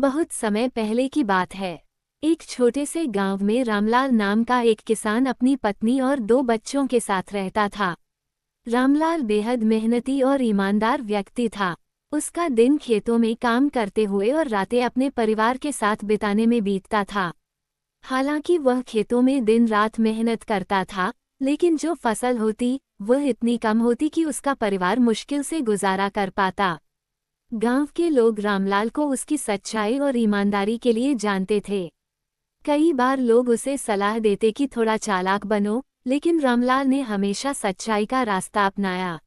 बहुत समय पहले की बात है। एक छोटे से गांव में रामलाल नाम का एक किसान अपनी पत्नी और 2 बच्चों के साथ रहता था। रामलाल बेहद मेहनती और ईमानदार व्यक्ति था। उसका दिन खेतों में काम करते हुए और रातें अपने परिवार के साथ बिताने में बीतता था। हालांकि वह खेतों में दिन रात मेहनत करता था, लेकिन जो फसल होती वह इतनी कम होती कि उसका परिवार मुश्किल से गुजारा कर पाता। गांव के लोग रामलाल को उसकी सच्चाई और ईमानदारी के लिए जानते थे। कई बार लोग उसे सलाह देते कि थोड़ा चालाक बनो, लेकिन रामलाल ने हमेशा सच्चाई का रास्ता अपनाया।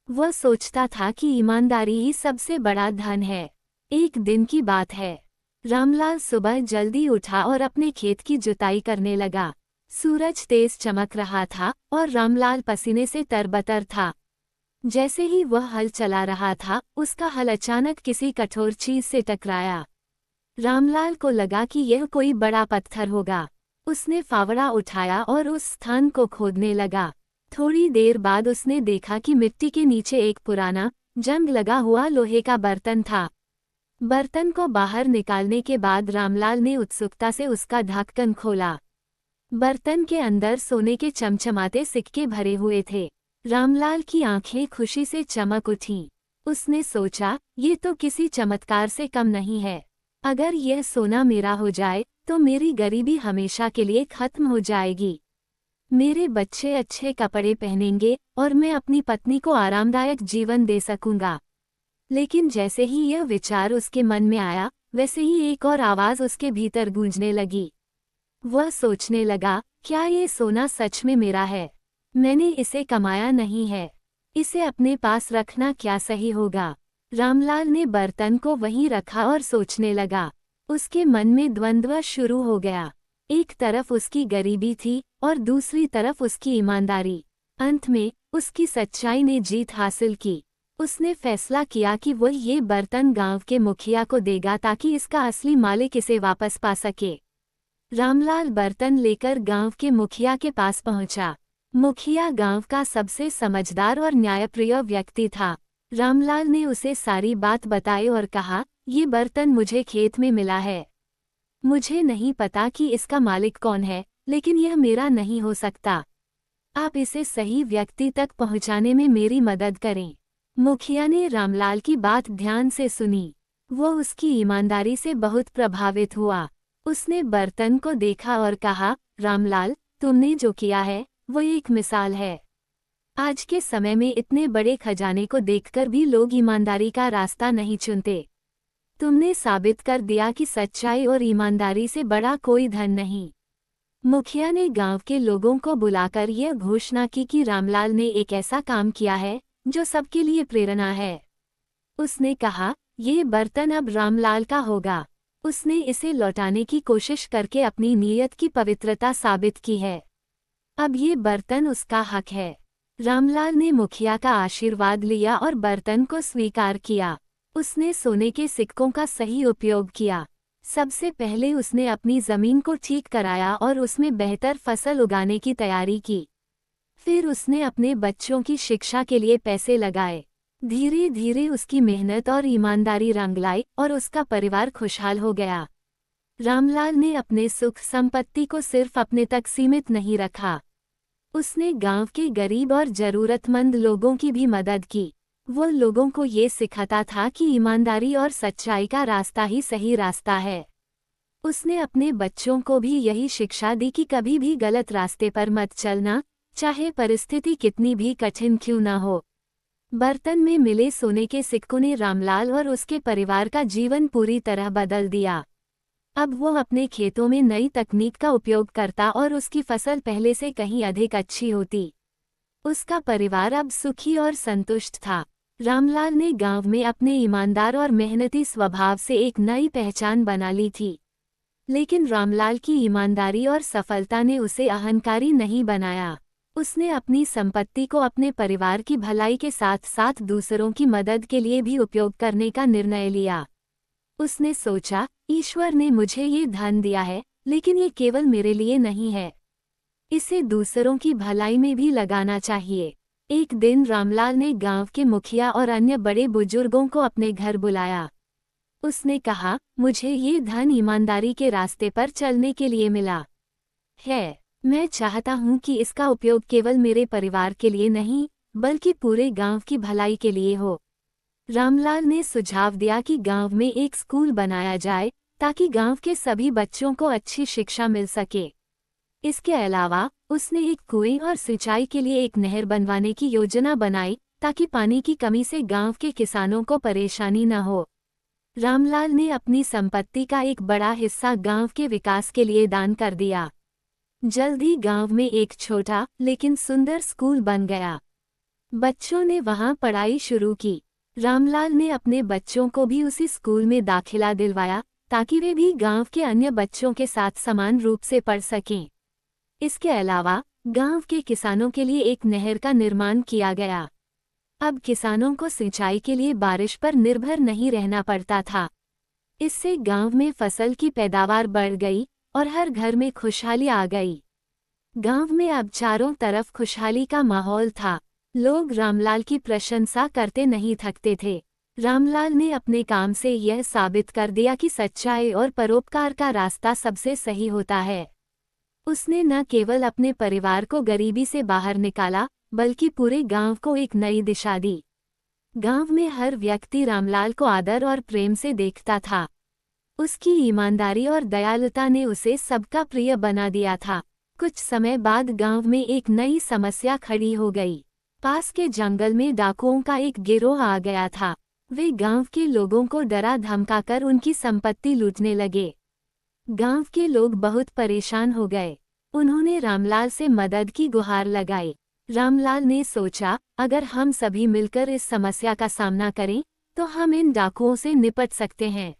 वह सोचता था कि ईमानदारी ही सबसे बड़ा धन है। एक दिन की बात है। रामलाल सुबह जल्दी उठा और अपने खेत की जुताई करने लगा। सूरज तेज चमक रहा था और रामलाल पसीने से तरबतर था। जैसे ही वह हल चला रहा था, उसका हल अचानक किसी कठोर चीज से टकराया। रामलाल को लगा कि यह कोई बड़ा पत्थर होगा। उसने फावड़ा उठाया और उस स्थान को खोदने लगा। थोड़ी देर बाद उसने देखा कि मिट्टी के नीचे एक पुराना, जंग लगा हुआ लोहे का बर्तन था। बर्तन को बाहर निकालने के बाद रामलाल ने उत्सुकता से उसका ढक्कन खोला। बर्तन के अंदर सोने के चमचमाते सिक्के भरे हुए थे। रामलाल की आंखें खुशी से चमक उठीं। उसने सोचा, ये तो किसी चमत्कार से कम नहीं है। अगर यह सोना मेरा हो जाए तो मेरी गरीबी हमेशा के लिए खत्म हो जाएगी। मेरे बच्चे अच्छे कपड़े पहनेंगे और मैं अपनी पत्नी को आरामदायक जीवन दे सकूंगा। लेकिन जैसे ही यह विचार उसके मन में आया, वैसे ही एक और आवाज उसके भीतर गूंजने लगी। वह सोचने लगा, क्या ये सोना सच में मेरा है? मैंने इसे कमाया नहीं है। इसे अपने पास रखना क्या सही होगा? रामलाल ने बर्तन को वहीं रखा और सोचने लगा। उसके मन में द्वंद्व शुरू हो गया। एक तरफ उसकी गरीबी थी और दूसरी तरफ उसकी ईमानदारी। अंत में उसकी सच्चाई ने जीत हासिल की। उसने फैसला किया कि वह ये बर्तन गांव के मुखिया को देगा ताकि इसका असली मालिक इसे वापस पा सके। रामलाल बर्तन लेकर गांव के मुखिया के पास पहुंचा। मुखिया गांव का सबसे समझदार और न्यायप्रिय व्यक्ति था। रामलाल ने उसे सारी बात बताई और कहा, ये बर्तन मुझे खेत में मिला है। मुझे नहीं पता कि इसका मालिक कौन है, लेकिन यह मेरा नहीं हो सकता। आप इसे सही व्यक्ति तक पहुंचाने में मेरी मदद करें। मुखिया ने रामलाल की बात ध्यान से सुनी। वो उसकी ईमानदारी से बहुत प्रभावित हुआ। उसने बर्तन को देखा और कहा, रामलाल, तुमने जो किया है वो एक मिसाल है। आज के समय में इतने बड़े खजाने को देखकर भी लोग ईमानदारी का रास्ता नहीं चुनते। तुमने साबित कर दिया कि सच्चाई और ईमानदारी से बड़ा कोई धन नहीं। मुखिया ने गांव के लोगों को बुलाकर यह घोषणा की कि रामलाल ने एक ऐसा काम किया है जो सबके लिए प्रेरणा है। उसने कहा, ये बर्तन अब रामलाल का होगा। उसने इसे लौटाने की कोशिश करके अपनी नीयत की पवित्रता साबित की है। अब ये बर्तन उसका हक है। रामलाल ने मुखिया का आशीर्वाद लिया और बर्तन को स्वीकार किया। उसने सोने के सिक्कों का सही उपयोग किया। सबसे पहले उसने अपनी जमीन को ठीक कराया और उसमें बेहतर फसल उगाने की तैयारी की। फिर उसने अपने बच्चों की शिक्षा के लिए पैसे लगाए। धीरे धीरे उसकी मेहनत और ईमानदारी रंग लाई और उसका परिवार खुशहाल हो गया। रामलाल ने अपने सुख संपत्ति को सिर्फ अपने तक सीमित नहीं रखा। उसने गांव के गरीब और जरूरतमंद लोगों की भी मदद की। वो लोगों को ये सिखाता था कि ईमानदारी और सच्चाई का रास्ता ही सही रास्ता है। उसने अपने बच्चों को भी यही शिक्षा दी कि कभी भी गलत रास्ते पर मत चलना, चाहे परिस्थिति कितनी भी कठिन क्यों न हो। बर्तन में मिले सोने के सिक्कों ने रामलाल और उसके परिवार का जीवन पूरी तरह बदल दिया। अब वो अपने खेतों में नई तकनीक का उपयोग करता और उसकी फसल पहले से कहीं अधिक अच्छी होती। उसका परिवार अब सुखी और संतुष्ट था। रामलाल ने गांव में अपने ईमानदार और मेहनती स्वभाव से एक नई पहचान बना ली थी। लेकिन रामलाल की ईमानदारी और सफलता ने उसे अहंकारी नहीं बनाया। उसने अपनी संपत्ति को अपने परिवार की भलाई के साथ साथ दूसरों की मदद के लिए भी उपयोग करने का निर्णय लिया। उसने सोचा, ईश्वर ने मुझे ये धन दिया है, लेकिन ये केवल मेरे लिए नहीं है। इसे दूसरों की भलाई में भी लगाना चाहिए। एक दिन रामलाल ने गांव के मुखिया और अन्य बड़े बुजुर्गों को अपने घर बुलाया। उसने कहा, मुझे ये धन ईमानदारी के रास्ते पर चलने के लिए मिला है। मैं चाहता हूँ कि इसका उपयोग केवल मेरे परिवार के लिए नहीं, बल्कि पूरे गांव की भलाई के लिए हो। रामलाल ने सुझाव दिया कि गांव में एक स्कूल बनाया जाए, ताकि गांव के सभी बच्चों को अच्छी शिक्षा मिल सके। इसके अलावा उसने एक कुएं और सिंचाई के लिए एक नहर बनवाने की योजना बनाई, ताकि पानी की कमी से गांव के किसानों को परेशानी न हो। रामलाल ने अपनी संपत्ति का एक बड़ा हिस्सा गांव के विकास के लिए दान कर दिया। जल्द ही गांव में एक छोटा लेकिन सुंदर स्कूल बन गया। बच्चों ने वहां पढ़ाई शुरू की। रामलाल ने अपने बच्चों को भी उसी स्कूल में दाखिला दिलवाया, ताकि वे भी गांव के अन्य बच्चों के साथ समान रूप से पढ़ सकें। इसके अलावा गांव के किसानों के लिए एक नहर का निर्माण किया गया। अब किसानों को सिंचाई के लिए बारिश पर निर्भर नहीं रहना पड़ता था। इससे गांव में फसल की पैदावार बढ़ गई और हर घर में खुशहाली आ गई। गांव में अब चारों तरफ खुशहाली का माहौल था। लोग रामलाल की प्रशंसा करते नहीं थकते थे। रामलाल ने अपने काम से यह साबित कर दिया कि सच्चाई और परोपकार का रास्ता सबसे सही होता है। उसने न केवल अपने परिवार को गरीबी से बाहर निकाला, बल्कि पूरे गांव को एक नई दिशा दी। गांव में हर व्यक्ति रामलाल को आदर और प्रेम से देखता था। उसकी ईमानदारी और दयालुता ने उसे सबका प्रिय बना दिया था। कुछ समय बाद गांव में एक नई समस्या खड़ी हो गई। पास के जंगल में डाकुओं का एक गिरोह आ गया था। वे गांव के लोगों को डरा धमकाकर उनकी संपत्ति लूटने लगे। गांव के लोग बहुत परेशान हो गए। उन्होंने रामलाल से मदद की गुहार लगाई। रामलाल ने सोचा, अगर हम सभी मिलकर इस समस्या का सामना करें, तो हम इन डाकुओं से निपट सकते हैं।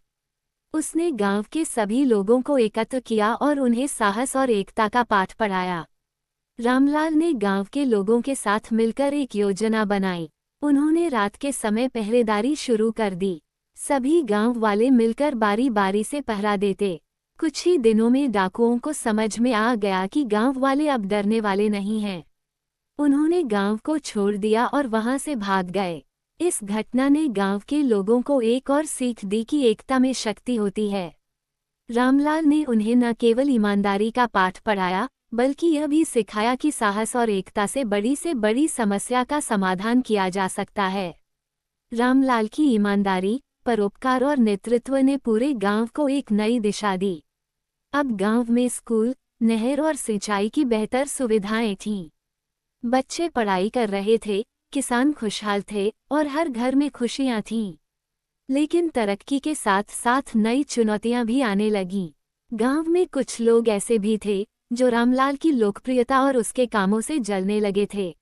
उसने गांव के सभी लोगों को एकत्र किया और उन्हें साहस और एकता का पाठ पढ़ाया। रामलाल ने गांव के लोगों के साथ मिलकर एक योजना बनाई। उन्होंने रात के समय पहरेदारी शुरू कर दी। सभी गांव वाले मिलकर बारी बारी से पहरा देते। कुछ ही दिनों में डाकुओं को समझ में आ गया कि गांव वाले अब डरने वाले नहीं हैं। उन्होंने गांव को छोड़ दिया और वहां से भाग गए। इस घटना ने गांव के लोगों को एक और सीख दी कि एकता में शक्ति होती है। रामलाल ने उन्हें न केवल ईमानदारी का पाठ पढ़ाया, बल्कि यह भी सिखाया कि साहस और एकता से बड़ी समस्या का समाधान किया जा सकता है। रामलाल की ईमानदारी, परोपकार और नेतृत्व ने पूरे गांव को एक नई दिशा दी। अब गांव में स्कूल, नहर और सिंचाई की बेहतर सुविधाएं थीं। बच्चे पढ़ाई कर रहे थे, किसान खुशहाल थे और हर घर में खुशियां थीं। लेकिन तरक्की के साथ साथ नई चुनौतियां भी आने लगीं। गांव में कुछ लोग ऐसे भी थे जो रामलाल की लोकप्रियता और उसके कामों से जलने लगे थे।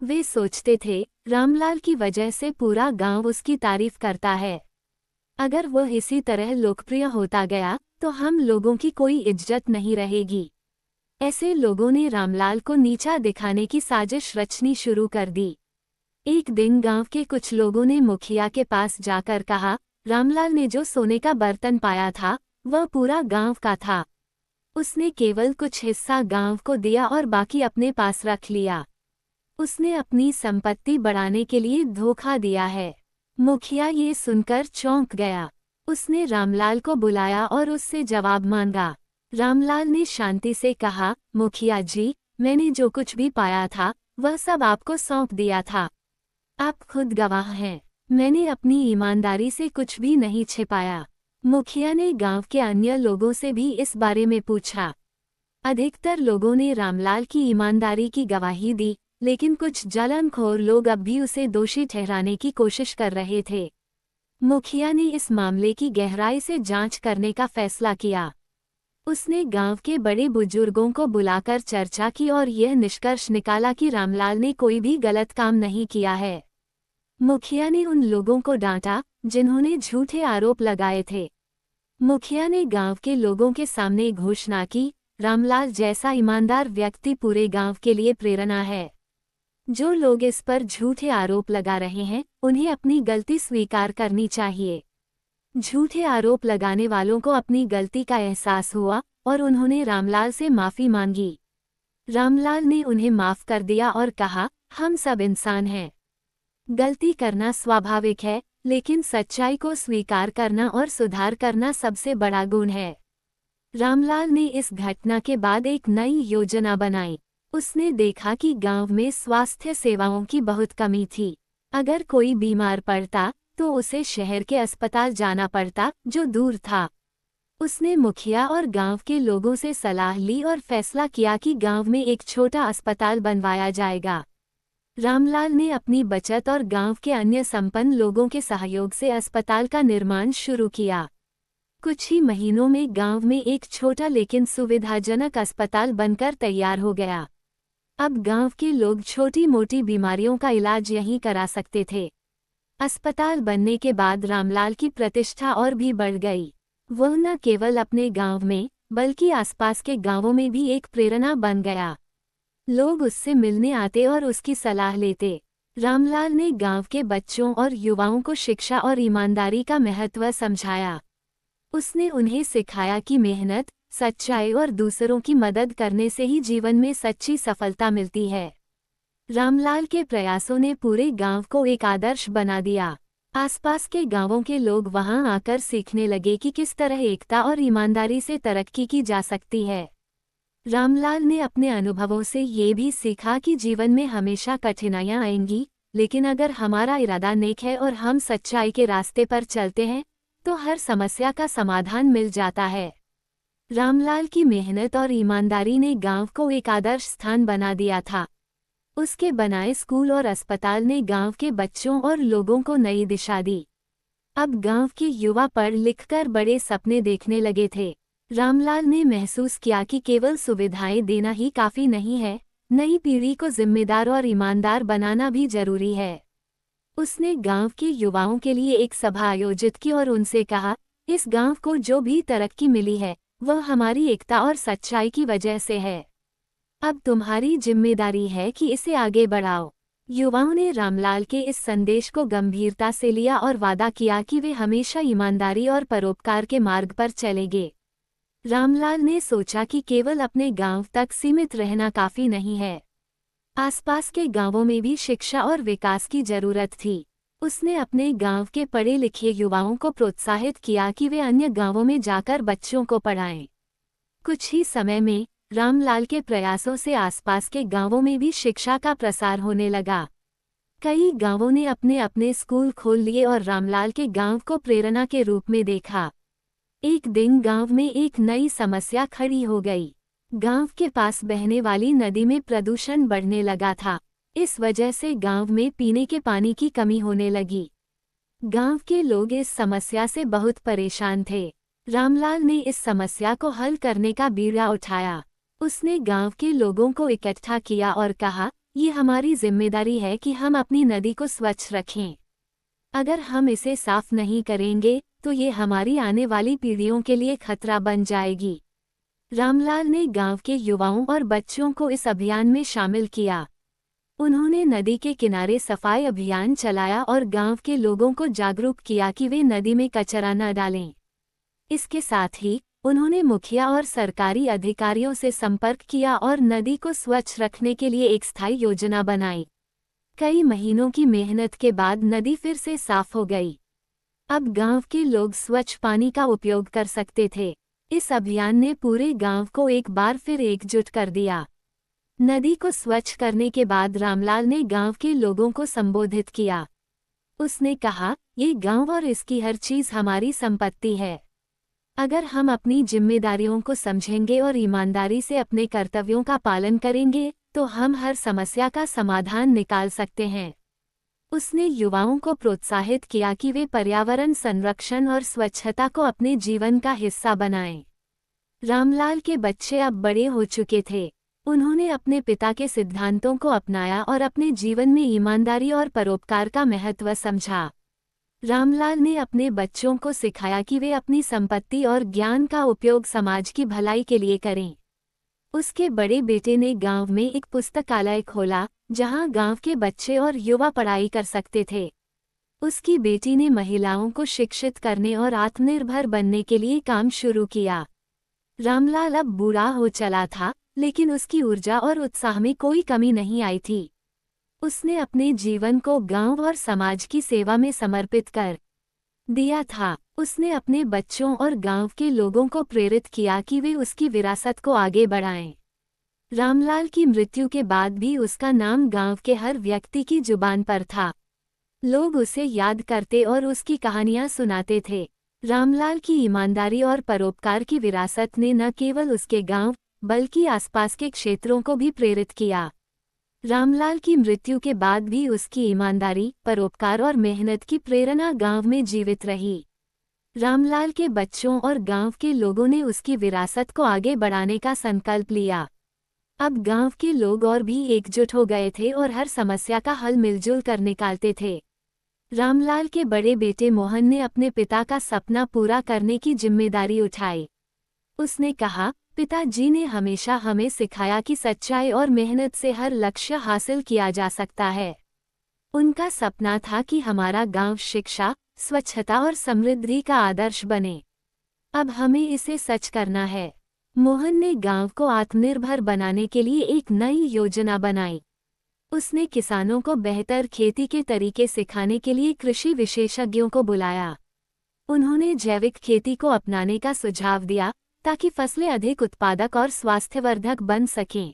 वे सोचते थे, रामलाल की वजह से पूरा गांव उसकी तारीफ करता है। अगर वह इसी तरह लोकप्रिय होता गया, तो हम लोगों की कोई इज्जत नहीं रहेगी। ऐसे लोगों ने रामलाल को नीचा दिखाने की साजिश रचनी शुरू कर दी। एक दिन गांव के कुछ लोगों ने मुखिया के पास जाकर कहा, रामलाल ने जो सोने का बर्तन पाया था, वह पूरा गांव का था। उसने केवल कुछ हिस्सा गांव को दिया और बाकी अपने पास रख लिया। उसने अपनी संपत्ति बढ़ाने के लिए धोखा दिया है। मुखिया ये सुनकर चौंक गया। उसने रामलाल को बुलाया और उससे जवाब मांगा। रामलाल ने शांति से कहा, मुखिया जी, मैंने जो कुछ भी पाया था, वह सब आपको सौंप दिया था। आप खुद गवाह हैं। मैंने अपनी ईमानदारी से कुछ भी नहीं छिपाया। मुखिया ने गांव के अन्य लोगों से भी इस बारे में पूछा। अधिकतर लोगों ने रामलाल की ईमानदारी की गवाही दी, लेकिन कुछ जलनखोर लोग अब भी उसे दोषी ठहराने की कोशिश कर रहे थे। मुखिया ने इस मामले की गहराई से जांच करने का फैसला किया। उसने गांव के बड़े बुजुर्गों को बुलाकर चर्चा की और यह निष्कर्ष निकाला कि रामलाल ने कोई भी गलत काम नहीं किया है। मुखिया ने उन लोगों को डांटा जिन्होंने झूठे आरोप लगाए थे। मुखिया ने गांव के लोगों के सामने घोषणा की, रामलाल जैसा ईमानदार व्यक्ति पूरे गांव के लिए प्रेरणा है। जो लोग इस पर झूठे आरोप लगा रहे हैं, उन्हें अपनी गलती स्वीकार करनी चाहिए। झूठे आरोप लगाने वालों को अपनी गलती का एहसास हुआ और उन्होंने रामलाल से माफ़ी मांगी। रामलाल ने उन्हें माफ़ कर दिया और कहा, हम सब इंसान हैं। गलती करना स्वाभाविक है, लेकिन सच्चाई को स्वीकार करना और सुधार करना सबसे बड़ा गुण है। रामलाल ने इस घटना के बाद एक नई योजना बनाई। उसने देखा कि गांव में स्वास्थ्य सेवाओं की बहुत कमी थी। अगर कोई बीमार पड़ता तो उसे शहर के अस्पताल जाना पड़ता, जो दूर था। उसने मुखिया और गांव के लोगों से सलाह ली और फैसला किया कि गांव में एक छोटा अस्पताल बनवाया जाएगा। रामलाल ने अपनी बचत और गांव के अन्य संपन्न लोगों के सहयोग से अस्पताल का निर्माण शुरू किया। कुछ ही महीनों में गांव में एक छोटा लेकिन सुविधाजनक अस्पताल बनकर तैयार हो गया। अब गांव के लोग छोटी मोटी बीमारियों का इलाज यहीं करा सकते थे। अस्पताल बनने के बाद रामलाल की प्रतिष्ठा और भी बढ़ गई। वह न केवल अपने गांव में बल्कि आसपास के गांवों में भी एक प्रेरणा बन गया। लोग उससे मिलने आते और उसकी सलाह लेते। रामलाल ने गांव के बच्चों और युवाओं को शिक्षा और ईमानदारी का महत्व समझाया। उसने उन्हें सिखाया कि मेहनत, सच्चाई और दूसरों की मदद करने से ही जीवन में सच्ची सफलता मिलती है। रामलाल के प्रयासों ने पूरे गांव को एक आदर्श बना दिया। आसपास के गांवों के लोग वहां आकर सीखने लगे कि किस तरह एकता और ईमानदारी से तरक्की की जा सकती है। रामलाल ने अपने अनुभवों से ये भी सीखा कि जीवन में हमेशा कठिनाइयां आएंगी, लेकिन अगर हमारा इरादा नेक है और हम सच्चाई के रास्ते पर चलते हैं तो हर समस्या का समाधान मिल जाता है। रामलाल की मेहनत और ईमानदारी ने गांव को एक आदर्श स्थान बना दिया था। उसके बनाए स्कूल और अस्पताल ने गांव के बच्चों और लोगों को नई दिशा दी। अब गांव के युवा पढ़ लिखकर बड़े सपने देखने लगे थे। रामलाल ने महसूस किया कि केवल सुविधाएं देना ही काफी नहीं है, नई पीढ़ी को जिम्मेदार और ईमानदार बनाना भी जरूरी है। उसने गांव के युवाओं के लिए एक सभा आयोजित की और उनसे कहा, इस गांव को जो भी तरक्की मिली है वह हमारी एकता और सच्चाई की वजह से है। अब तुम्हारी जिम्मेदारी है कि इसे आगे बढ़ाओ। युवाओं ने रामलाल के इस संदेश को गंभीरता से लिया और वादा किया कि वे हमेशा ईमानदारी और परोपकार के मार्ग पर चलेंगे। रामलाल ने सोचा कि केवल अपने गांव तक सीमित रहना काफी नहीं है। आसपास के गांवों में भी शिक्षा और विकास की जरूरत थी। उसने अपने गांव के पढ़े लिखे युवाओं को प्रोत्साहित किया कि वे अन्य गांवों में जाकर बच्चों को पढ़ाएं। कुछ ही समय में रामलाल के प्रयासों से आसपास के गांवों में भी शिक्षा का प्रसार होने लगा। कई गांवों ने अपने अपने स्कूल खोल लिए और रामलाल के गांव को प्रेरणा के रूप में देखा। एक दिन गांव में एक नई समस्या खड़ी हो गई। गांव के पास बहने वाली नदी में प्रदूषण बढ़ने लगा था। इस वजह से गांव में पीने के पानी की कमी होने लगी। गांव के लोग इस समस्या से बहुत परेशान थे। रामलाल ने इस समस्या को हल करने का बीड़ा उठाया। उसने गांव के लोगों को इकट्ठा किया और कहा, ये हमारी जिम्मेदारी है कि हम अपनी नदी को स्वच्छ रखें। अगर हम इसे साफ नहीं करेंगे तो ये हमारी आने वाली पीढ़ियों के लिए खतरा बन जाएगी। रामलाल ने गांव के युवाओं और बच्चों को इस अभियान में शामिल किया। उन्होंने नदी के किनारे सफाई अभियान चलाया और गांव के लोगों को जागरूक किया कि वे नदी में कचरा न डालें। इसके साथ ही उन्होंने मुखिया और सरकारी अधिकारियों से संपर्क किया और नदी को स्वच्छ रखने के लिए एक स्थायी योजना बनाई। कई महीनों की मेहनत के बाद नदी फिर से साफ हो गई। अब गांव के लोग स्वच्छ पानी का उपयोग कर सकते थे। इस अभियान ने पूरे गांव को एक बार फिर एकजुट कर दिया। नदी को स्वच्छ करने के बाद रामलाल ने गांव के लोगों को संबोधित किया। उसने कहा, ये गांव और इसकी हर चीज हमारी संपत्ति है। अगर हम अपनी जिम्मेदारियों को समझेंगे और ईमानदारी से अपने कर्तव्यों का पालन करेंगे तो हम हर समस्या का समाधान निकाल सकते हैं। उसने युवाओं को प्रोत्साहित किया कि वे पर्यावरण संरक्षण और स्वच्छता को अपने जीवन का हिस्सा बनाएं। रामलाल के बच्चे अब बड़े हो चुके थे। उन्होंने अपने पिता के सिद्धांतों को अपनाया और अपने जीवन में ईमानदारी और परोपकार का महत्व समझा। रामलाल ने अपने बच्चों को सिखाया कि वे अपनी संपत्ति और ज्ञान का उपयोग समाज की भलाई के लिए करें। उसके बड़े बेटे ने गांव में एक पुस्तकालय खोला, जहां गांव के बच्चे और युवा पढ़ाई कर सकते थे। उसकी बेटी ने महिलाओं को शिक्षित करने और आत्मनिर्भर बनने के लिए काम शुरू किया। रामलाल अब बूढ़ा हो चला था, लेकिन उसकी ऊर्जा और उत्साह में कोई कमी नहीं आई थी। उसने अपने जीवन को गांव और समाज की सेवा में समर्पित कर दिया था। उसने अपने बच्चों और गांव के लोगों को प्रेरित किया कि वे उसकी विरासत को आगे बढ़ाएं। रामलाल की मृत्यु के बाद भी उसका नाम गांव के हर व्यक्ति की जुबान पर था। लोग उसे याद करते और उसकी कहानियां सुनाते थे। रामलाल की ईमानदारी और परोपकार की विरासत ने न केवल उसके गांव बल्कि आसपास के क्षेत्रों को भी प्रेरित किया। रामलाल की मृत्यु के बाद भी उसकी ईमानदारी, परोपकार और मेहनत की प्रेरणा गांव में जीवित रही। रामलाल के बच्चों और गांव के लोगों ने उसकी विरासत को आगे बढ़ाने का संकल्प लिया। अब गांव के लोग और भी एकजुट हो गए थे और हर समस्या का हल मिलजुल कर निकालते थे। रामलाल के बड़े बेटे मोहन ने अपने पिता का सपना पूरा करने की जिम्मेदारी उठाई। उसने कहा, पिताजी ने हमेशा हमें सिखाया कि सच्चाई और मेहनत से हर लक्ष्य हासिल किया जा सकता है। उनका सपना था कि हमारा गांव शिक्षा, स्वच्छता और समृद्धि का आदर्श बने। अब हमें इसे सच करना है। मोहन ने गांव को आत्मनिर्भर बनाने के लिए एक नई योजना बनाई। उसने किसानों को बेहतर खेती के तरीके सिखाने के लिए कृषि विशेषज्ञों को बुलाया। उन्होंने जैविक खेती को अपनाने का सुझाव दिया ताकि फसलें अधिक उत्पादक और स्वास्थ्यवर्धक बन सकें।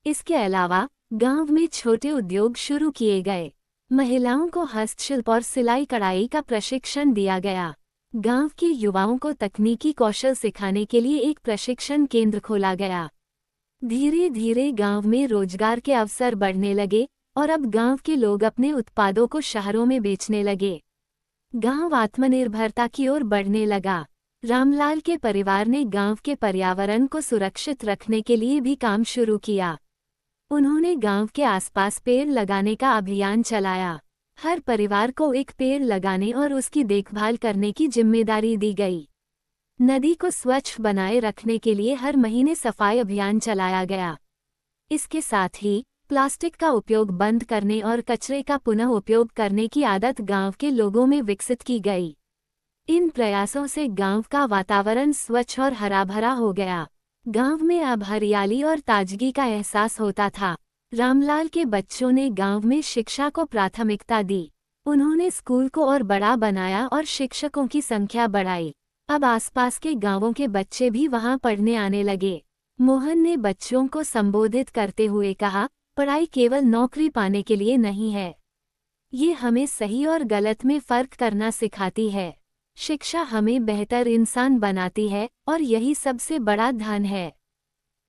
इसके अलावा गांव में छोटे उद्योग शुरू किए गए। महिलाओं को हस्तशिल्प और सिलाई कढ़ाई का प्रशिक्षण दिया गया। गांव के युवाओं को तकनीकी कौशल सिखाने के लिए एक प्रशिक्षण केंद्र खोला गया। धीरे धीरे गांव में रोजगार के अवसर बढ़ने लगे और अब गांव के लोग अपने उत्पादों को शहरों में बेचने लगे। गांव आत्मनिर्भरता की ओर बढ़ने लगा। रामलाल के परिवार ने गांव के पर्यावरण को सुरक्षित रखने के लिए भी काम शुरू किया। उन्होंने गांव के आसपास पेड़ लगाने का अभियान चलाया। हर परिवार को एक पेड़ लगाने और उसकी देखभाल करने की जिम्मेदारी दी गई। नदी को स्वच्छ बनाए रखने के लिए हर महीने सफाई अभियान चलाया गया। इसके साथ ही प्लास्टिक का उपयोग बंद करने और कचरे का पुनः उपयोग करने की आदत गांव के लोगों में विकसित की गई। इन प्रयासों से गांव का वातावरण स्वच्छ और हरा-भरा हो गया। गांव में अब हरियाली और ताजगी का एहसास होता था। रामलाल के बच्चों ने गांव में शिक्षा को प्राथमिकता दी। उन्होंने स्कूल को और बड़ा बनाया और शिक्षकों की संख्या बढ़ाई। अब आसपास के गांवों के बच्चे भी वहां पढ़ने आने लगे। मोहन ने बच्चों को संबोधित करते हुए कहा, पढ़ाई केवल नौकरी पाने के लिए नहीं है। ये हमें सही और गलत में फर्क करना सिखाती है। शिक्षा हमें बेहतर इंसान बनाती है और यही सबसे बड़ा धन है।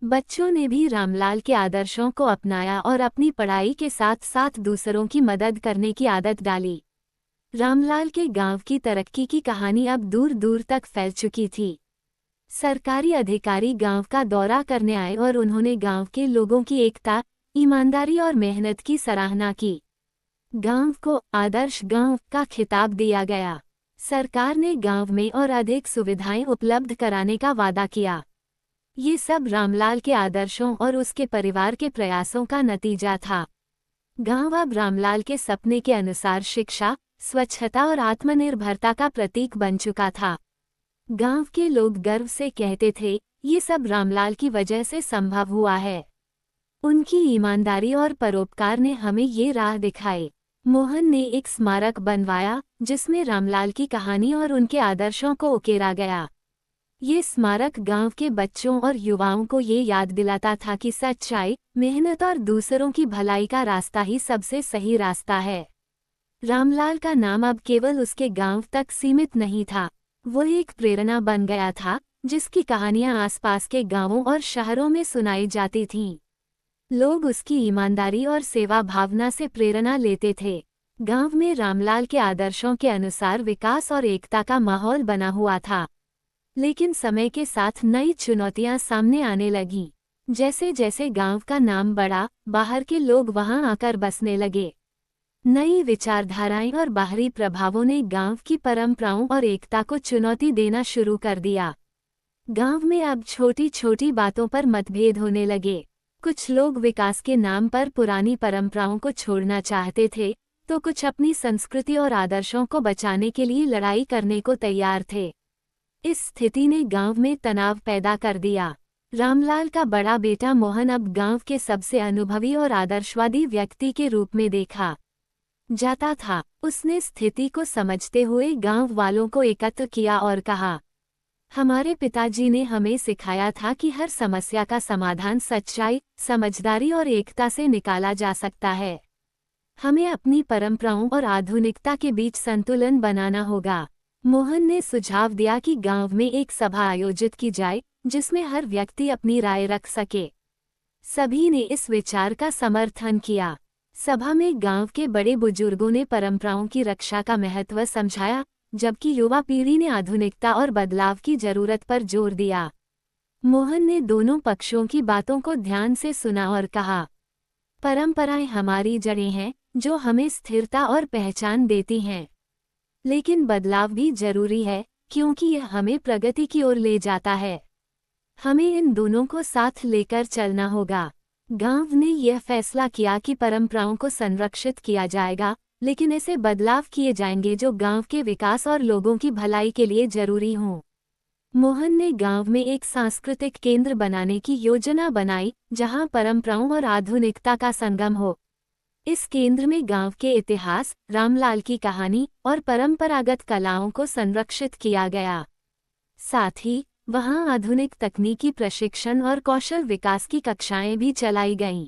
बच्चों ने भी रामलाल के आदर्शों को अपनाया और अपनी पढ़ाई के साथ साथ दूसरों की मदद करने की आदत डाली। रामलाल के गांव की तरक्की की कहानी अब दूर दूर तक फैल चुकी थी। सरकारी अधिकारी गांव का दौरा करने आए और उन्होंने गांव के लोगों की एकता, ईमानदारी और मेहनत की सराहना की। गांव को आदर्श गांव का खिताब दिया गया। सरकार ने गांव में और अधिक सुविधाएं उपलब्ध कराने का वादा किया। ये सब रामलाल के आदर्शों और उसके परिवार के प्रयासों का नतीजा था। गांव अब रामलाल के सपने के अनुसार शिक्षा, स्वच्छता और आत्मनिर्भरता का प्रतीक बन चुका था। गांव के लोग गर्व से कहते थे, ये सब रामलाल की वजह से संभव हुआ है। उनकी ईमानदारी और परोपकार ने हमें ये राह दिखाई। मोहन ने एक स्मारक बनवाया जिसमें रामलाल की कहानी और उनके आदर्शों को उकेरा गया। ये स्मारक गांव के बच्चों और युवाओं को ये याद दिलाता था कि सच्चाई, मेहनत और दूसरों की भलाई का रास्ता ही सबसे सही रास्ता है। रामलाल का नाम अब केवल उसके गांव तक सीमित नहीं था, वो एक प्रेरणा बन गया था जिसकी कहानियां आसपास के गांवों और शहरों में सुनाई जाती थीं। लोग उसकी ईमानदारी और सेवा भावना से प्रेरणा लेते थे। गांव में रामलाल के आदर्शों के अनुसार विकास और एकता का माहौल बना हुआ था। लेकिन समय के साथ नई चुनौतियां सामने आने लगीं। जैसे जैसे गांव का नाम बढ़ा, बाहर के लोग वहां आकर बसने लगे। नई विचारधाराएं और बाहरी प्रभावों ने गांव की परंपराओं और एकता को चुनौती देना शुरू कर दिया। गांव में अब छोटी छोटी बातों पर मतभेद होने लगे। कुछ लोग विकास के नाम पर पुरानी परंपराओं को छोड़ना चाहते थे, तो कुछ अपनी संस्कृति और आदर्शों को बचाने के लिए लड़ाई करने को तैयार थे। इस स्थिति ने गांव में तनाव पैदा कर दिया। रामलाल का बड़ा बेटा मोहन अब गांव के सबसे अनुभवी और आदर्शवादी व्यक्ति के रूप में देखा जाता था। उसने स्थिति को समझते हुए गांव वालों को एकत्र किया और कहा, हमारे पिताजी ने हमें सिखाया था कि हर समस्या का समाधान सच्चाई, समझदारी और एकता से निकाला जा सकता है। हमें अपनी परंपराओं और आधुनिकता के बीच संतुलन बनाना होगा। मोहन ने सुझाव दिया कि गांव में एक सभा आयोजित की जाए जिसमें हर व्यक्ति अपनी राय रख सके। सभी ने इस विचार का समर्थन किया। सभा में गांव के बड़े बुजुर्गों ने परंपराओं की रक्षा का महत्व समझाया, जबकि युवा पीढ़ी ने आधुनिकता और बदलाव की जरूरत पर जोर दिया। मोहन ने दोनों पक्षों की बातों को ध्यान से सुना और कहा, परंपराएं हमारी जड़ें हैं जो हमें स्थिरता और पहचान देती हैं। लेकिन बदलाव भी जरूरी है क्योंकि यह हमें प्रगति की ओर ले जाता है। हमें इन दोनों को साथ लेकर चलना होगा। गांव ने यह फैसला किया कि परंपराओं को संरक्षित किया जाएगा, लेकिन ऐसे बदलाव किए जाएंगे जो गांव के विकास और लोगों की भलाई के लिए जरूरी हों। मोहन ने गांव में एक सांस्कृतिक केंद्र बनाने की योजना बनाई जहां परंपराओं और आधुनिकता का संगम हो। इस केंद्र में गांव के इतिहास, रामलाल की कहानी और परंपरागत कलाओं को संरक्षित किया गया। साथ ही वहां आधुनिक तकनीकी प्रशिक्षण और कौशल विकास की कक्षाएं भी चलाई गईं।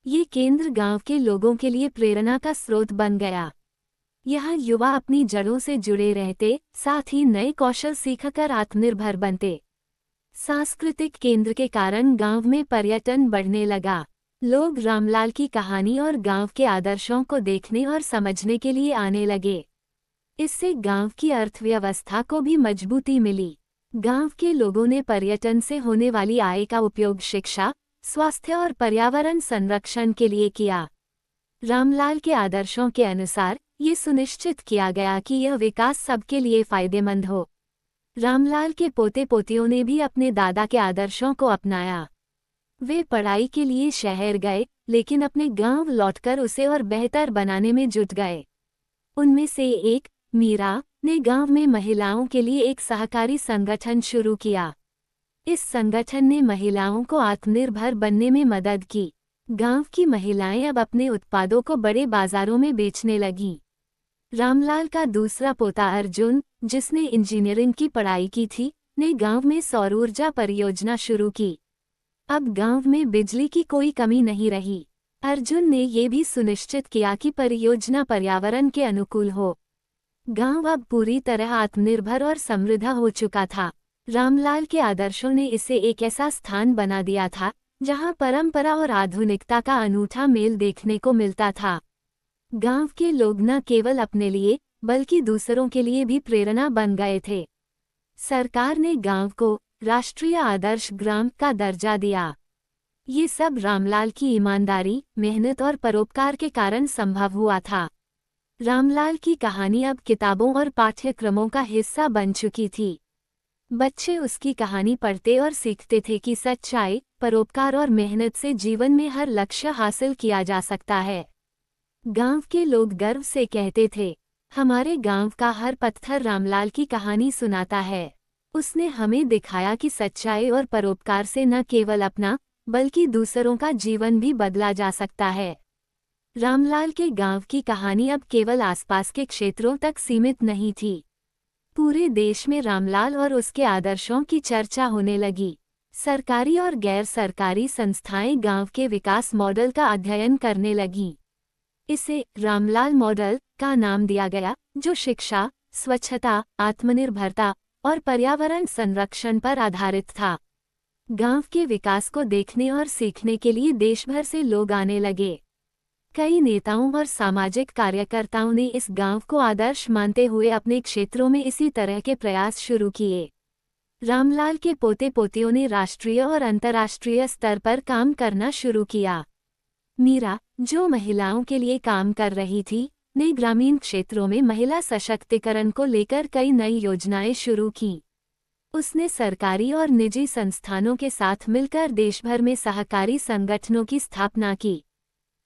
ये केंद्र गांव के लोगों के लिए प्रेरणा का स्रोत बन गया। यहाँ युवा अपनी जड़ों से जुड़े रहते, साथ ही नए कौशल सीखकर आत्मनिर्भर बनते। सांस्कृतिक केंद्र के कारण गांव में पर्यटन बढ़ने लगा। लोग रामलाल की कहानी और गांव के आदर्शों को देखने और समझने के लिए आने लगे। इससे गांव की अर्थव्यवस्था को भी मजबूती मिली। गांव के लोगों ने पर्यटन से होने वाली आय का उपयोग शिक्षा, स्वास्थ्य और पर्यावरण संरक्षण के लिए किया। रामलाल के आदर्शों के अनुसार ये सुनिश्चित किया गया कि यह विकास सबके लिए फायदेमंद हो। रामलाल के पोते पोतियों ने भी अपने दादा के आदर्शों को अपनाया। वे पढ़ाई के लिए शहर गए, लेकिन अपने गांव लौटकर उसे और बेहतर बनाने में जुट गए। उनमें से एक, मीरा, ने गांव में महिलाओं के लिए एक सहकारी संगठन शुरू किया। इस संगठन ने महिलाओं को आत्मनिर्भर बनने में मदद की। गांव की महिलाएं अब अपने उत्पादों को बड़े बाजारों में बेचने लगीं। रामलाल का दूसरा पोता अर्जुन, जिसने इंजीनियरिंग की पढ़ाई की थी, ने गांव में सौर ऊर्जा परियोजना शुरू की। अब गांव में बिजली की कोई कमी नहीं रही। अर्जुन ने ये भी सुनिश्चित किया कि परियोजना पर्यावरण के अनुकूल हो। गांव अब पूरी तरह आत्मनिर्भर और समृद्ध हो चुका था। रामलाल के आदर्शों ने इसे एक ऐसा स्थान बना दिया था जहां परंपरा और आधुनिकता का अनूठा मेल देखने को मिलता था। गांव के लोग न केवल अपने लिए बल्कि दूसरों के लिए भी प्रेरणा बन गए थे। सरकार ने गांव को राष्ट्रीय आदर्श ग्राम का दर्जा दिया। ये सब रामलाल की ईमानदारी, मेहनत और परोपकार के कारण संभव हुआ था। रामलाल की कहानी अब किताबों और पाठ्यक्रमों का हिस्सा बन चुकी थी। बच्चे उसकी कहानी पढ़ते और सीखते थे कि सच्चाई, परोपकार और मेहनत से जीवन में हर लक्ष्य हासिल किया जा सकता है। गांव के लोग गर्व से कहते थे, हमारे गांव का हर पत्थर रामलाल की कहानी सुनाता है। उसने हमें दिखाया कि सच्चाई और परोपकार से न केवल अपना बल्कि दूसरों का जीवन भी बदला जा सकता है। रामलाल के गांव की कहानी अब केवल आसपास के क्षेत्रों तक सीमित नहीं थी। पूरे देश में रामलाल और उसके आदर्शों की चर्चा होने लगी। सरकारी और गैर सरकारी संस्थाएं गांव के विकास मॉडल का अध्ययन करने लगीं। इसे रामलाल मॉडल का नाम दिया गया, जो शिक्षा, स्वच्छता, आत्मनिर्भरता और पर्यावरण संरक्षण पर आधारित था। गांव के विकास को देखने और सीखने के लिए देश भर से लोग आने लगे। कई नेताओं और सामाजिक कार्यकर्ताओं ने इस गांव को आदर्श मानते हुए अपने क्षेत्रों में इसी तरह के प्रयास शुरू किए। रामलाल के पोते पोतियों ने राष्ट्रीय और अंतर्राष्ट्रीय स्तर पर काम करना शुरू किया। मीरा, जो महिलाओं के लिए काम कर रही थी, ने ग्रामीण क्षेत्रों में महिला सशक्तिकरण को लेकर कई नई योजनाएं शुरू कीं। उसने सरकारी और निजी संस्थानों के साथ मिलकर देशभर में सहकारी संगठनों की स्थापना की।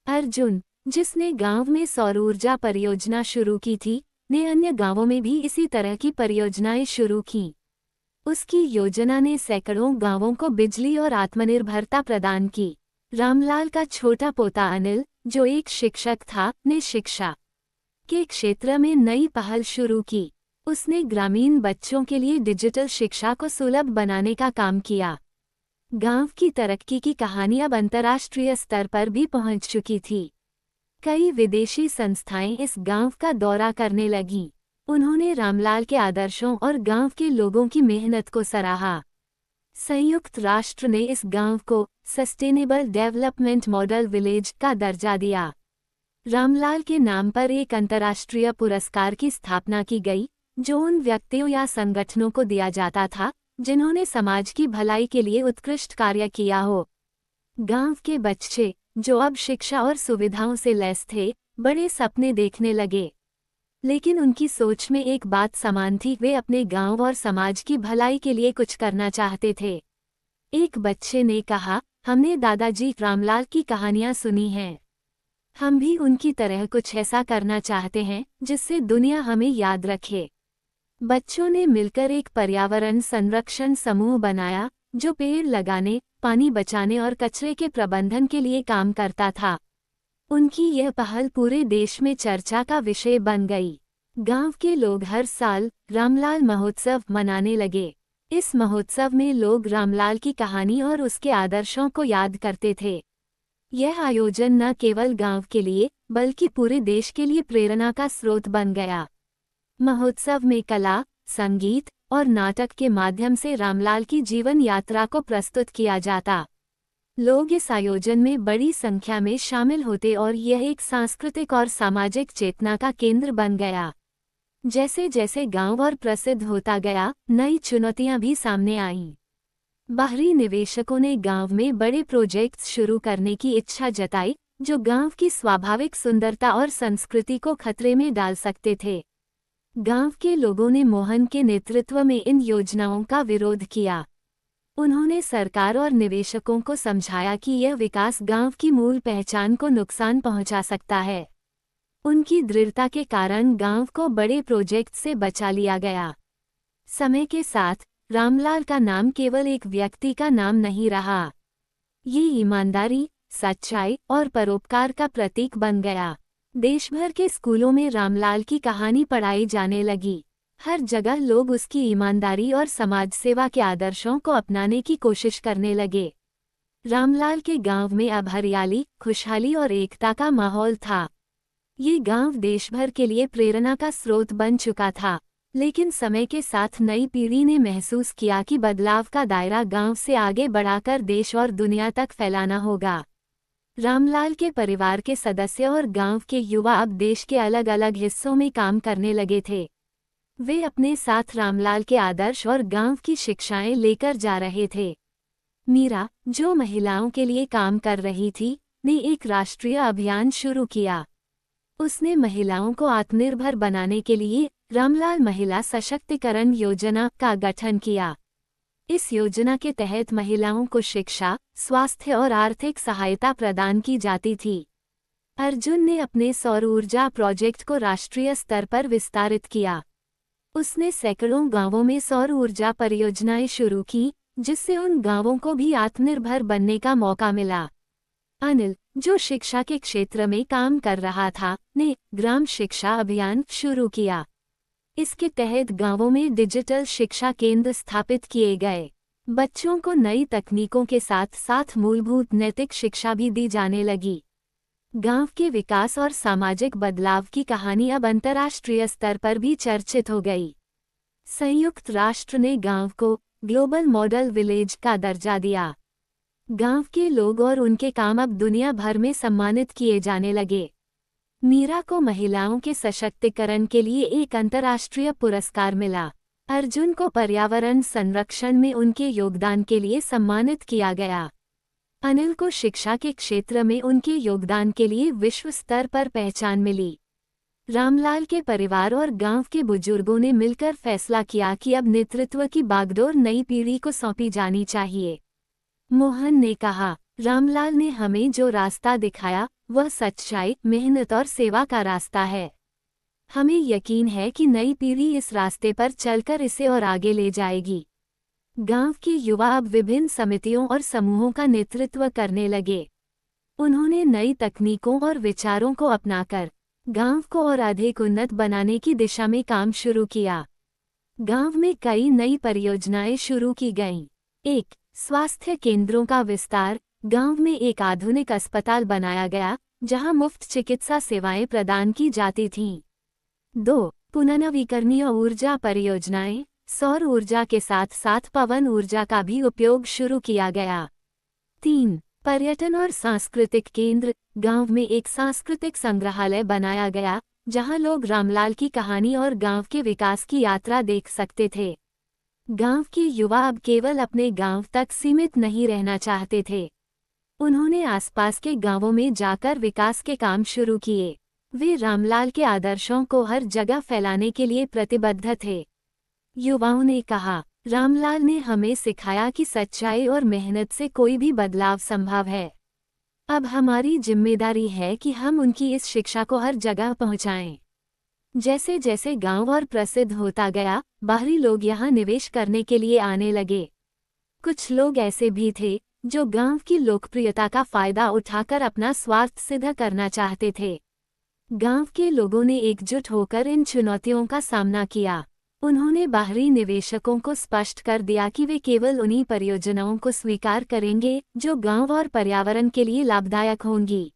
अर्जुन, जिसने गांव में सौर ऊर्जा परियोजना शुरू की थी, ने अन्य गांवों में भी इसी तरह की परियोजनाएं शुरू कीं। उसकी योजना ने सैकड़ों गांवों को बिजली और आत्मनिर्भरता प्रदान की। रामलाल का छोटा पोता अनिल, जो एक शिक्षक था, ने शिक्षा के क्षेत्र में नई पहल शुरू की। उसने ग्रामीण बच्चों के लिए डिजिटल शिक्षा को सुलभ बनाने का काम किया। गांव की तरक्की की कहानी अब अंतर्राष्ट्रीय स्तर पर भी पहुंच चुकी थी। कई विदेशी संस्थाएं इस गांव का दौरा करने लगीं। उन्होंने रामलाल के आदर्शों और गांव के लोगों की मेहनत को सराहा। संयुक्त राष्ट्र ने इस गांव को सस्टेनेबल डेवलपमेंट मॉडल विलेज का दर्जा दिया। रामलाल के नाम पर एक अंतर्राष्ट्रीय पुरस्कार की स्थापना की गई, जो उन व्यक्तियों या संगठनों को दिया जाता था जिन्होंने समाज की भलाई के लिए उत्कृष्ट कार्य किया हो। गांव के बच्चे, जो अब शिक्षा और सुविधाओं से लैस थे, बड़े सपने देखने लगे। लेकिन उनकी सोच में एक बात समान थी, वे अपने गांव और समाज की भलाई के लिए कुछ करना चाहते थे। एक बच्चे ने कहा, हमने दादाजी रामलाल की कहानियां सुनी हैं। हम भी उनकी तरह कुछ ऐसा करना चाहते हैं जिससे दुनिया हमें याद रखे। बच्चों ने मिलकर एक पर्यावरण संरक्षण समूह बनाया, जो पेड़ लगाने, पानी बचाने और कचरे के प्रबंधन के लिए काम करता था। उनकी यह पहल पूरे देश में चर्चा का विषय बन गई। गांव के लोग हर साल रामलाल महोत्सव मनाने लगे। इस महोत्सव में लोग रामलाल की कहानी और उसके आदर्शों को याद करते थे। यह आयोजन न केवल गांव के लिए, बल्कि पूरे देश के लिए प्रेरणा का स्रोत बन गया। महोत्सव में कला, संगीत और नाटक के माध्यम से रामलाल की जीवन यात्रा को प्रस्तुत किया जाता। लोग इस आयोजन में बड़ी संख्या में शामिल होते और यह एक सांस्कृतिक और सामाजिक चेतना का केंद्र बन गया। जैसे जैसे गांव और प्रसिद्ध होता गया, नई चुनौतियां भी सामने आईं। बाहरी निवेशकों ने गांव में बड़े प्रोजेक्ट्स शुरू करने की इच्छा जताई, जो गांव की स्वाभाविक सुंदरता और संस्कृति को खतरे में डाल सकते थे। गांव के लोगों ने मोहन के नेतृत्व में इन योजनाओं का विरोध किया। उन्होंने सरकार और निवेशकों को समझाया कि यह विकास गांव की मूल पहचान को नुकसान पहुंचा सकता है। उनकी दृढ़ता के कारण गांव को बड़े प्रोजेक्ट से बचा लिया गया। समय के साथ रामलाल का नाम केवल एक व्यक्ति का नाम नहीं रहा। ये ईमानदारी, सच्चाई और परोपकार का प्रतीक बन गया। देश भर के स्कूलों में रामलाल की कहानी पढ़ाई जाने लगी। हर जगह लोग उसकी ईमानदारी और समाज सेवा के आदर्शों को अपनाने की कोशिश करने लगे। रामलाल के गांव में अब हरियाली, खुशहाली और एकता का माहौल था। ये गांव देश भर के लिए प्रेरणा का स्रोत बन चुका था। लेकिन समय के साथ नई पीढ़ी ने महसूस किया कि बदलाव का दायरा गांव से आगे बढ़ाकर देश और दुनिया तक फैलाना होगा। रामलाल के परिवार के सदस्य और गांव के युवा अब देश के अलग अलग हिस्सों में काम करने लगे थे। वे अपने साथ रामलाल के आदर्श और गांव की शिक्षाएं लेकर जा रहे थे। मीरा, जो महिलाओं के लिए काम कर रही थी, ने एक राष्ट्रीय अभियान शुरू किया। उसने महिलाओं को आत्मनिर्भर बनाने के लिए रामलाल महिला सशक्तिकरण योजना का गठन किया। इस योजना के तहत महिलाओं को शिक्षा, स्वास्थ्य और आर्थिक सहायता प्रदान की जाती थी। अर्जुन ने अपने सौर ऊर्जा प्रोजेक्ट को राष्ट्रीय स्तर पर विस्तारित किया। उसने सैकड़ों गांवों में सौर ऊर्जा परियोजनाएं शुरू की, जिससे उन गांवों को भी आत्मनिर्भर बनने का मौका मिला। अनिल, जो शिक्षा के क्षेत्र में काम कर रहा था, ने ग्राम शिक्षा अभियान शुरू किया। इसके तहत गांवों में डिजिटल शिक्षा केंद्र स्थापित किए गए। बच्चों को नई तकनीकों के साथ साथ मूलभूत नैतिक शिक्षा भी दी जाने लगी। गांव के विकास और सामाजिक बदलाव की कहानी अब अंतर्राष्ट्रीय स्तर पर भी चर्चित हो गई। संयुक्त राष्ट्र ने गांव को ग्लोबल मॉडल विलेज का दर्जा दिया। गांव के लोग और उनके काम अब दुनिया भर में सम्मानित किए जाने लगे। मीरा को महिलाओं के सशक्तिकरण के लिए एक अंतर्राष्ट्रीय पुरस्कार मिला। अर्जुन को पर्यावरण संरक्षण में उनके योगदान के लिए सम्मानित किया गया। अनिल को शिक्षा के क्षेत्र में उनके योगदान के लिए विश्व स्तर पर पहचान मिली। रामलाल के परिवार और गांव के बुजुर्गों ने मिलकर फैसला किया कि अब नेतृत्व की बागडोर नई पीढ़ी को सौंपी जानी चाहिए। मोहन ने कहा, रामलाल ने हमें जो रास्ता दिखाया, वह सच्चाई, मेहनत और सेवा का रास्ता है। हमें यकीन है कि नई पीढ़ी इस रास्ते पर चलकर इसे और आगे ले जाएगी। गांव के युवा अब विभिन्न समितियों और समूहों का नेतृत्व करने लगे। उन्होंने नई तकनीकों और विचारों को अपनाकर गांव को और अधिक उन्नत बनाने की दिशा में काम शुरू किया। गांव में कई नई परियोजनाएं शुरू की गईं। 1. स्वास्थ्य केंद्रों का विस्तार। गांव में एक आधुनिक अस्पताल बनाया गया, जहां मुफ्त चिकित्सा सेवाएं प्रदान की जाती थीं। 2. पुनर्नवीकरणीय ऊर्जा परियोजनाएं। सौर ऊर्जा के साथ साथ पवन ऊर्जा का भी उपयोग शुरू किया गया। 3. पर्यटन और सांस्कृतिक केंद्र। गांव में एक सांस्कृतिक संग्रहालय बनाया गया, जहां लोग रामलाल की कहानी और गांव के विकास की यात्रा देख सकते थे। गांव के युवा अब केवल अपने गांव तक सीमित नहीं रहना चाहते थे। उन्होंने आसपास के गांवों में जाकर विकास के काम शुरू किए। वे रामलाल के आदर्शों को हर जगह फैलाने के लिए प्रतिबद्ध थे। युवाओं ने कहा, रामलाल ने हमें सिखाया कि सच्चाई और मेहनत से कोई भी बदलाव संभव है। अब हमारी जिम्मेदारी है कि हम उनकी इस शिक्षा को हर जगह पहुंचाएं। जैसे जैसे गांव और प्रसिद्ध होता गया, बाहरी लोग यहां निवेश करने के लिए आने लगे। कुछ लोग ऐसे भी थे जो गांव की लोकप्रियता का फायदा उठाकर अपना स्वार्थ सिद्ध करना चाहते थे। गांव के लोगों ने एकजुट होकर इन चुनौतियों का सामना किया। उन्होंने बाहरी निवेशकों को स्पष्ट कर दिया कि वे केवल उन्हीं परियोजनाओं को स्वीकार करेंगे जो गांव और पर्यावरण के लिए लाभदायक होंगी।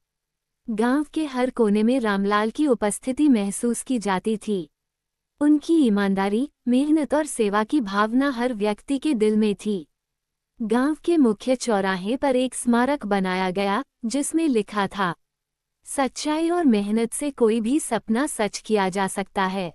गांव के हर कोने में रामलाल की उपस्थिति महसूस की जाती थी। उनकी ईमानदारी, मेहनत और सेवा की भावना हर व्यक्ति के दिल में थी। गांव के मुख्य चौराहे पर एक स्मारक बनाया गया, जिसमें लिखा था, सच्चाई और मेहनत से कोई भी सपना सच किया जा सकता है।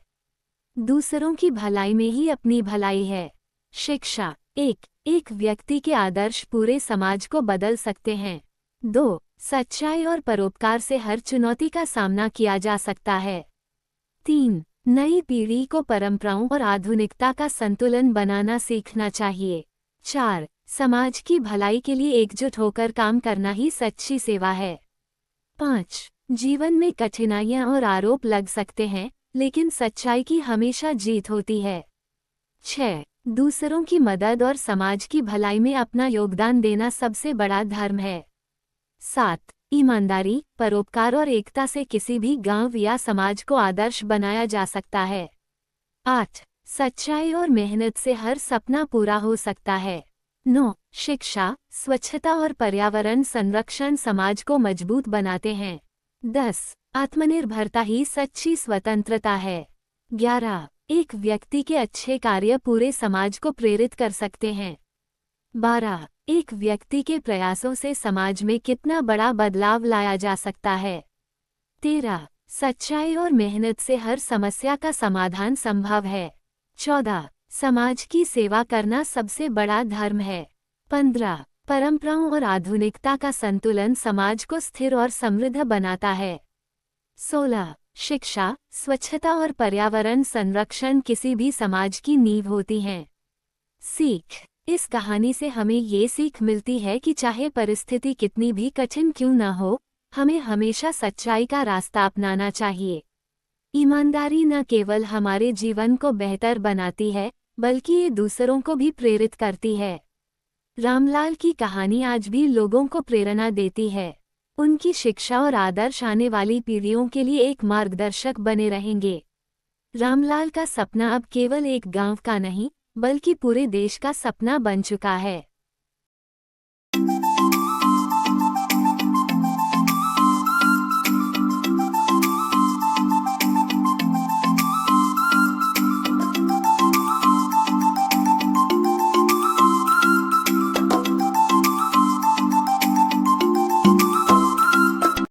दूसरों की भलाई में ही अपनी भलाई है। शिक्षा। एक व्यक्ति के आदर्श पूरे समाज को बदल सकते हैं। 2. सच्चाई और परोपकार से हर चुनौती का सामना किया जा सकता है। 3. नई पीढ़ी को परंपराओं और आधुनिकता का संतुलन बनाना सीखना चाहिए। 4. समाज की भलाई के लिए एकजुट होकर काम करना ही सच्ची सेवा है। 5. जीवन में कठिनाइयां और आरोप लग सकते हैं, लेकिन सच्चाई की हमेशा जीत होती है। 6. दूसरों की मदद और समाज की भलाई में अपना योगदान देना सबसे बड़ा धर्म है। 7. ईमानदारी, परोपकार और एकता से किसी भी गांव या समाज को आदर्श बनाया जा सकता है। 8. सच्चाई और मेहनत से हर सपना पूरा हो सकता है। 9. शिक्षा, स्वच्छता और पर्यावरण संरक्षण समाज को मजबूत बनाते हैं। 10. आत्मनिर्भरता ही सच्ची स्वतंत्रता है। 11. एक व्यक्ति के अच्छे कार्य पूरे समाज को प्रेरित कर सकते हैं। 12. एक व्यक्ति के प्रयासों से समाज में कितना बड़ा बदलाव लाया जा सकता है। 13. सच्चाई और मेहनत से हर समस्या का समाधान संभव है। 14. समाज की सेवा करना सबसे बड़ा धर्म है। 15. परंपराओं और आधुनिकता का संतुलन समाज को स्थिर और समृद्ध बनाता है। 16. शिक्षा, स्वच्छता और पर्यावरण संरक्षण किसी भी समाज की नींव होती हैं। सीख। इस कहानी से हमें ये सीख मिलती है कि चाहे परिस्थिति कितनी भी कठिन क्यों न हो, हमें हमेशा सच्चाई का रास्ता अपनाना चाहिए। ईमानदारी न केवल हमारे जीवन को बेहतर बनाती है, बल्कि ये दूसरों को भी प्रेरित करती है। रामलाल की कहानी आज भी लोगों को प्रेरणा देती है। उनकी शिक्षा और आदर्श आने वाली पीढ़ियों के लिए एक मार्गदर्शक बने रहेंगे। रामलाल का सपना अब केवल एक गांव का नहीं, बल्कि पूरे देश का सपना बन चुका है।